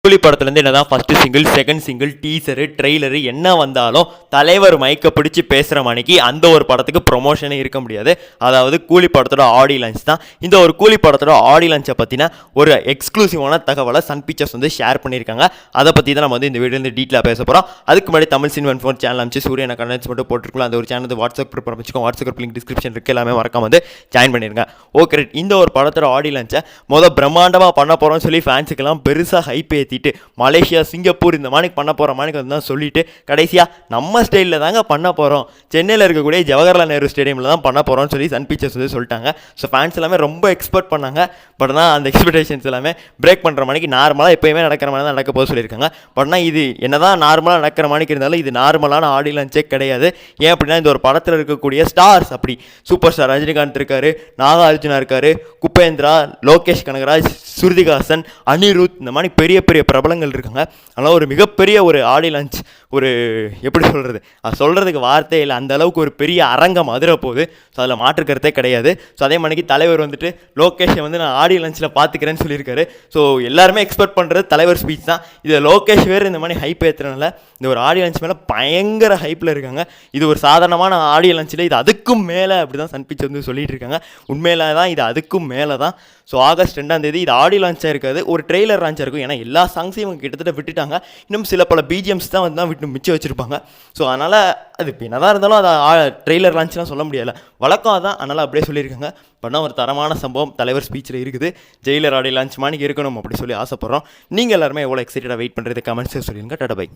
கூலி படத்துலேருந்து என்ன தான் first single, second single, teacher, trailer என்ன வந்தாலும் தலைவர் மைக்கை பிடிச்சி பேசுகிற மணிக்கு அந்த ஒரு படத்துக்கு ப்ரொமோஷனே இருக்க முடியாது. அதாவது கூலி படத்தோட ஆடி லான்ச் தான். இந்த ஒரு கூலி படத்தோட ஆடி லான்ச்சை பற்றின ஒரு எக்ஸ்க்ளூசிவான தகவலை சன் பிக்சர்ஸ் வந்து ஷேர் பண்ணியிருக்காங்க. அதை பற்றி தான் நம்ம வந்து இந்த வீடியோ டீட்டெயிலாக பேச போகிறோம். அதுக்கு முன்னாடி தமிழ் சினிமா ஃபோன் சேனல் அமைச்சு சூரியனை கண்டென்ஸ் மட்டும் போட்டுருக்கலாம். அந்த ஒரு சேனல் வாட்ஸ்அப் குரூப் அமைச்சிக்கோங்க. வாட்ஸ்அப் குரூப் லிங்க் டிஸ்கிரிப்ஷன் இருக்குது. எல்லாமே மறக்காம வந்து ஜாயின் பண்ணிருங்க. ஓகே, இந்த ஒரு படத்தோட ஆடி லான்ச்சை பிரம்மாண்டமாக பண்ண போகிறோம்னு சொல்லி ஃபேன்ஸுக்கெல்லாம் பெருசாக ஹைப் ஏற்றிட்டு மலேசியா, சிங்கப்பூர் இந்த மாதிரி பண்ண போகிற மாதிரி வந்து தான் சொல்லிட்டு கடைசியாக நம்ம ஸ்டைலில் தாங்க பண்ண போகிறோம், சென்னையில் இருக்கக்கூடிய ஜவஹர்லால் நேரு ஸ்டேடியமில் தான் பண்ண போகிறோம்னு சொல்லி சன் பிக்சர்ஸ் வந்து சொல்லிட்டாங்க. ஸோ ஃபேன்ஸ் எல்லாமே ரொம்ப எக்ஸ்பெக்ட் பண்ணாங்க. பட் ஆனால் அந்த எக்ஸ்பெக்டேஷன்ஸ் எல்லாமே பிரேக் பண்ணுற மணிக்கு நார்மலாக எப்போயுமே நடக்கிற மாதிரி தான் நடக்க போக சொல்லியிருக்காங்க. பட் ஆனால் இது என்ன தான் நார்மலாக நடக்கிற மணிக்கு இருந்தாலும் இது நார்மலான ஆடி லான்ச்சே கிடையாது. ஏன் அப்படின்னா இந்த ஒரு படத்தில் இருக்கக்கூடிய ஸ்டார்ஸ் அப்படி சூப்பர் ஸ்டார் ரஜினிகாந்த் இருக்கார், நாகார்ஜுனா இருக்கார், குபேந்திரா, லோகேஷ் கனகராஜ், ஸ்ருதிஹாசன், அனிருத், இந்த மாதிரி பெரிய பெரிய பிரபலங்கள் இருக்காங்க. அதனால் ஒரு மிகப்பெரிய ஒரு ஆடி லான்ச், ஒரு எப்படி சொல்கிறது, அது சொல்கிறதுக்கு வார்த்தை இல்லை, அந்த அளவுக்கு ஒரு பெரிய அரங்கம் அதிர போகுது. ஸோ அதில் மாற்றுக்கிறதே கிடையாது. ஸோ அதே மணிக்கு தலைவர் வந்துட்டு லோகேஷை வந்து நான் ஆடி லான்ச்சில் பார்த்துக்கிறேன்னு சொல்லியிருக்காரு. ஸோ எல்லாருமே எக்ஸ்பெக்ட் பண்ணுறது தலைவர் ஸ்பீச் தான். இதில் லோகேஷ் வேறு இந்த மாதிரி ஹைப் ஏற்றுறதுனால இந்த ஒரு ஆடி லான்ச் மேலே பயங்கர ஹைப்பில் இருக்காங்க. இது ஒரு சாதாரணமான ஆடி லான்ச்சில் இது அதுக்கும் மேலே அப்படி தான் சன் பிக்சர்ஸ் வந்து சொல்லிட்டு இருக்காங்க. உண்மையில தான் இது அதுக்கும் மேலே தான். ஸோ ஆகஸ்ட் 2ஆம் தேதி இது ஆடி லான்ச்சாக இருக்காது, ஒரு ட்ரெய்லர் லான்ச்சாக இருக்கும். ஏன்னா எல்லா சாங்ஸையும் இவங்க கிட்டத்தட்ட விட்டுட்டாங்க. இன்னும் சில பல பிஜிஎம்ஸ் தான் வந்து விட்டு மிச்சம் வச்சுருப்பாங்க. ஸோ அதனால் அது இப்போ என்ன தான் இருந்தாலும் அதை ட்ரெய்லர் லான்ச்லாம் சொல்ல முடியலை, வழக்கம் தான். அதனால் அப்படியே சொல்லியிருக்காங்க. பண்ணால் ஒரு தரமான சம்பவம் தலைவர் ஸ்பீச்சில் இருக்குது. ஜெயிலர் ஆடி லான்ச் மாணிக்கு இருக்கணும் அப்படி சொல்லி ஆசைப்பட்றோம். நீங்கள் எல்லாருமே எவ்வளோ எக்ஸைட்டடாக வெயிட் பண்ணுறது கமெண்ட்ஸே சொல்லிடுங்க. Tata bye.